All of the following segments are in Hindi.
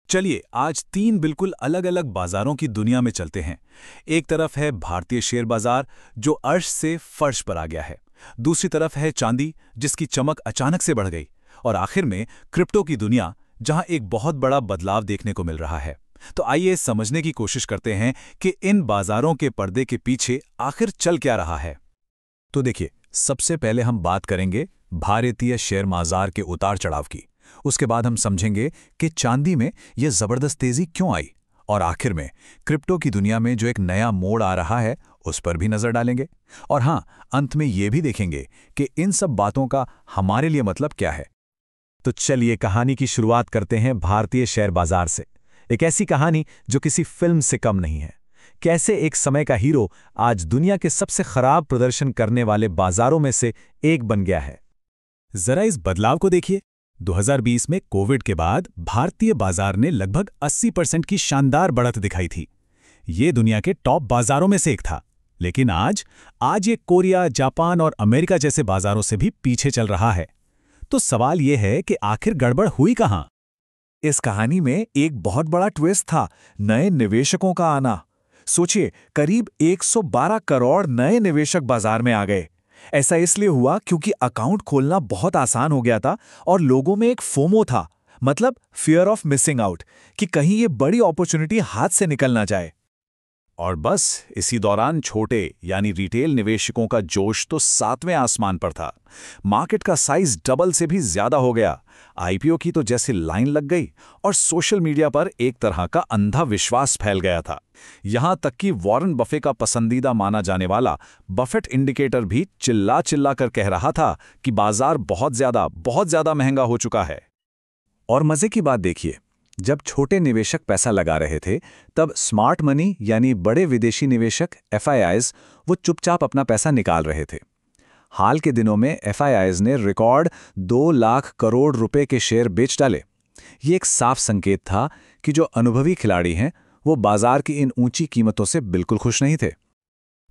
चलिए आज तीन बिल्कुल अलग अलग बाजारों की दुनिया में चलते हैं। एक तरफ है भारतीय शेयर बाजार जो अर्श से फर्श पर आ गया है। दूसरी तरफ है चांदी जिसकी चमक अचानक से बढ़ गई। और आखिर में क्रिप्टो की दुनिया जहां एक बहुत बड़ा बदलाव देखने को मिल रहा है। तो आइए समझने की कोशिश करते हैं कि इन बाजारों के पर्दे के पीछे आखिर चल क्या रहा है। तो देखिए, सबसे पहले हम बात करेंगे भारतीय शेयर बाजार के उतार चढ़ाव की। उसके बाद हम समझेंगे कि चांदी में यह जबरदस्त तेजी क्यों आई। और आखिर में क्रिप्टो की दुनिया में जो एक नया मोड़ आ रहा है उस पर भी नजर डालेंगे। और हां, अंत में यह भी देखेंगे कि इन सब बातों का हमारे लिए मतलब क्या है। तो चलिए कहानी की शुरुआत करते हैं भारतीय शेयर बाजार से। एक ऐसी कहानी जो किसी फिल्म से कम नहीं है। कैसे एक समय का हीरो आज दुनिया के सबसे खराब प्रदर्शन करने वाले बाजारों में से एक बन गया है। जरा इस बदलाव को देखिए। 2020 में कोविड के बाद भारतीय बाजार ने लगभग 80% की शानदार बढ़त दिखाई थी। ये दुनिया के टॉप बाजारों में से एक था। लेकिन आज ये कोरिया, जापान और अमेरिका जैसे बाजारों से भी पीछे चल रहा है। तो सवाल ये है कि आखिर गड़बड़ हुई कहां? इस कहानी में एक बहुत बड़ा ट्विस्ट था, नए निवेशकों का आना। सोचिए, करीब 112 करोड़ नए निवेशक बाजार में आ गए। ऐसा इसलिए हुआ क्योंकि अकाउंट खोलना बहुत आसान हो गया था और लोगों में एक फोमो था, मतलब फियर ऑफ मिसिंग आउट, कि कहीं ये बड़ी अपॉर्चुनिटी हाथ से निकल ना जाए। और बस इसी दौरान छोटे यानी रिटेल निवेशकों का जोश तो 7वें आसमान पर था। मार्केट का साइज डबल से भी ज्यादा हो गया। आईपीओ की तो जैसे लाइन लग गई और सोशल मीडिया पर एक तरह का अंधा विश्वास फैल गया था। यहां तक कि वॉरेन बफे का पसंदीदा माना जाने वाला बफेट इंडिकेटर भी चिल्ला चिल्ला कर कह रहा था कि बाजार बहुत ज्यादा महंगा हो चुका है। और मजे की बात देखिए, जब छोटे निवेशक पैसा लगा रहे थे तब स्मार्ट मनी यानी बड़े विदेशी निवेशक एफआईआईज वो चुपचाप अपना पैसा निकाल रहे थे। हाल के दिनों में एफआईआईज ने रिकॉर्ड 2 लाख करोड़ रुपए के शेयर बेच डाले। ये एक साफ संकेत था कि जो अनुभवी खिलाड़ी हैं वो बाजार की इन ऊंची कीमतों से बिल्कुल खुश नहीं थे।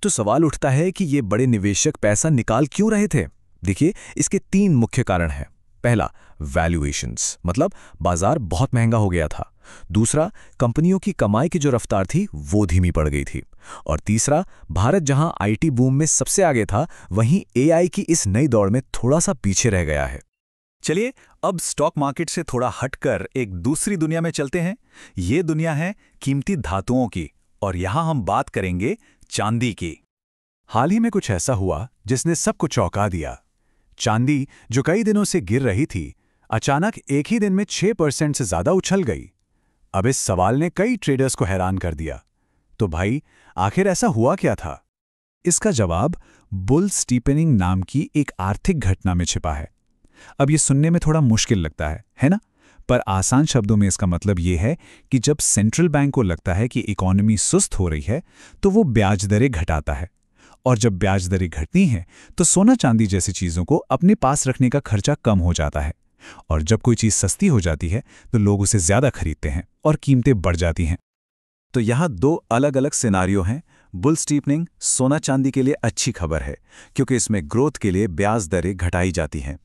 तो सवाल उठता है कि ये बड़े निवेशक पैसा निकाल क्यों रहे थे? देखिए, इसके 3 मुख्य कारण हैं। पहला, वैल्यूएशंस, मतलब बाजार बहुत महंगा हो गया था। दूसरा, कंपनियों की कमाई की जो रफ्तार थी वो धीमी पड़ गई थी। और तीसरा, भारत जहां आईटी बूम में सबसे आगे था, वहीं एआई की इस नई दौड़ में थोड़ा सा पीछे रह गया है। चलिए अब स्टॉक मार्केट से थोड़ा हटकर एक दूसरी दुनिया में चलते हैं। ये दुनिया है कीमती धातुओं की, और यहां हम बात करेंगे चांदी की। हाल ही में कुछ ऐसा हुआ जिसने सबको चौंका दिया। चांदी जो कई दिनों से गिर रही थी, अचानक एक ही दिन में 6% से ज्यादा उछल गई। अब इस सवाल ने कई ट्रेडर्स को हैरान कर दिया। तो भाई, आखिर ऐसा हुआ क्या था? इसका जवाब बुल स्टीपनिंग नाम की एक आर्थिक घटना में छिपा है। अब ये सुनने में थोड़ा मुश्किल लगता है ना? पर आसान शब्दों में इसका मतलब ये है कि जब सेंट्रल बैंक को लगता है कि इकोनॉमी सुस्त हो रही है तो वो ब्याज दरें घटाता है। और जब ब्याज दरें घटती हैं तो सोना चांदी जैसी चीज़ों को अपने पास रखने का खर्चा कम हो जाता है। और जब कोई चीज़ सस्ती हो जाती है तो लोग उसे ज़्यादा खरीदते हैं और कीमतें बढ़ जाती हैं। तो यहाँ 2 अलग अलग सिनारियो हैं। बुल स्टीपनिंग सोना चांदी के लिए अच्छी खबर है क्योंकि इसमें ग्रोथ के लिए ब्याज दरें घटाई जाती हैं।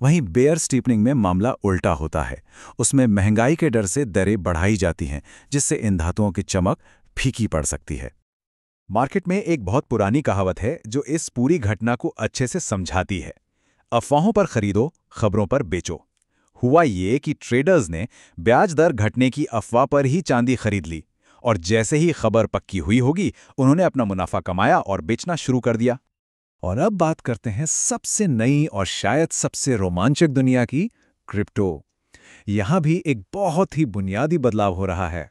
वहीं बेयर स्टीपनिंग में मामला उल्टा होता है। उसमें महंगाई के डर से दरें बढ़ाई जाती हैं, जिससे इन धातुओं की चमक फीकी पड़ सकती है। मार्केट में एक बहुत पुरानी कहावत है जो इस पूरी घटना को अच्छे से समझाती है। अफवाहों पर खरीदो, खबरों पर बेचो। हुआ ये कि ट्रेडर्स ने ब्याज दर घटने की अफवाह पर ही चांदी खरीद ली, और जैसे ही खबर पक्की हुई होगी उन्होंने अपना मुनाफा कमाया और बेचना शुरू कर दिया। और अब बात करते हैं सबसे नई और शायद सबसे रोमांचक दुनिया की, क्रिप्टो। यहां भी एक बहुत ही बुनियादी बदलाव हो रहा है।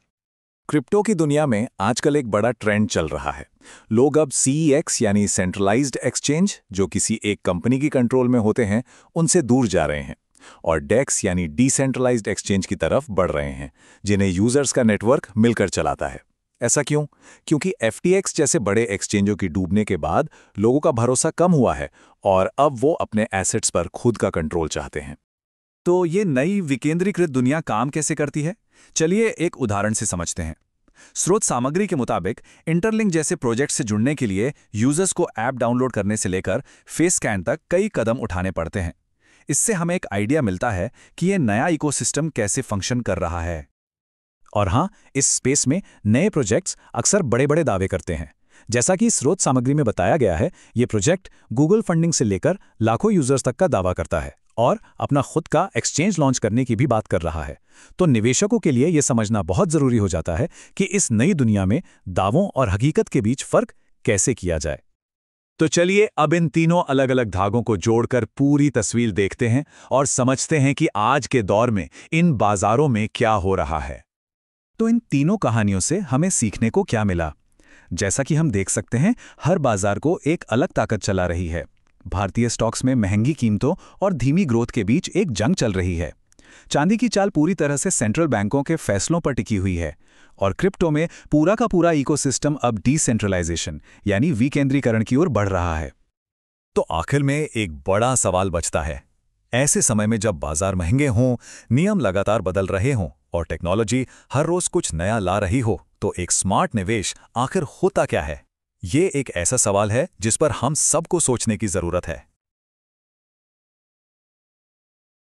क्रिप्टो की दुनिया में आजकल एक बड़ा ट्रेंड चल रहा है। लोग अब सीईएक्स यानी सेंट्रलाइज्ड एक्सचेंज, जो किसी एक कंपनी की कंट्रोल में होते हैं, उनसे दूर जा रहे हैं और डेक्स यानी डिसेंट्रलाइज्ड एक्सचेंज की तरफ बढ़ रहे हैं, जिन्हें यूजर्स का नेटवर्क मिलकर चलाता है। ऐसा क्यों? क्योंकि एफटीएक्स जैसे बड़े एक्सचेंजों की डूबने के बाद लोगों का भरोसा कम हुआ है और अब वो अपने एसेट्स पर खुद का कंट्रोल चाहते हैं। तो ये नई विकेंद्रीकृत दुनिया काम कैसे करती है? चलिए एक उदाहरण से समझते हैं। स्रोत सामग्री के मुताबिक इंटरलिंक जैसे प्रोजेक्ट से जुड़ने के लिए यूजर्स को ऐप डाउनलोड करने से लेकर फेस स्कैन तक कई कदम उठाने पड़ते हैं। इससे हमें एक आइडिया मिलता है कि यह नया इकोसिस्टम कैसे फंक्शन कर रहा है। और हाँ, इस स्पेस में नए प्रोजेक्ट्स अक्सर बड़े-बड़े दावे करते हैं। जैसा कि स्रोत सामग्री में बताया गया है, ये प्रोजेक्ट गूगल फंडिंग से लेकर लाखों यूजर्स तक का दावा करता है और अपना खुद का एक्सचेंज लॉन्च करने की भी बात कर रहा है। तो निवेशकों के लिए यह समझना बहुत जरूरी हो जाता है कि इस नई दुनिया में दावों और हकीकत के बीच फर्क कैसे किया जाए। तो चलिए अब इन तीनों अलग अलग धागों को जोड़कर पूरी तस्वीर देखते हैं और समझते हैं कि आज के दौर में इन बाजारों में क्या हो रहा है। तो इन तीनों कहानियों से हमें सीखने को क्या मिला? जैसा कि हम देख सकते हैं, हर बाजार को एक अलग ताकत चला रही है। भारतीय स्टॉक्स में महंगी कीमतों और धीमी ग्रोथ के बीच एक जंग चल रही है। चांदी की चाल पूरी तरह से सेंट्रल बैंकों के फैसलों पर टिकी हुई है और क्रिप्टो में पूरा का पूरा इकोसिस्टम अब डिसेंट्रलाइजेशन यानी विकेंद्रीकरण की ओर बढ़ रहा है। तो आखिर में एक बड़ा सवाल बचता है। ऐसे समय में जब बाजार महंगे हों, नियम लगातार बदल रहे हों और टेक्नोलॉजी हर रोज कुछ नया ला रही हो, तो एक स्मार्ट निवेश आखिर होता क्या है? ये एक ऐसा सवाल है जिस पर हम सबको सोचने की जरूरत है।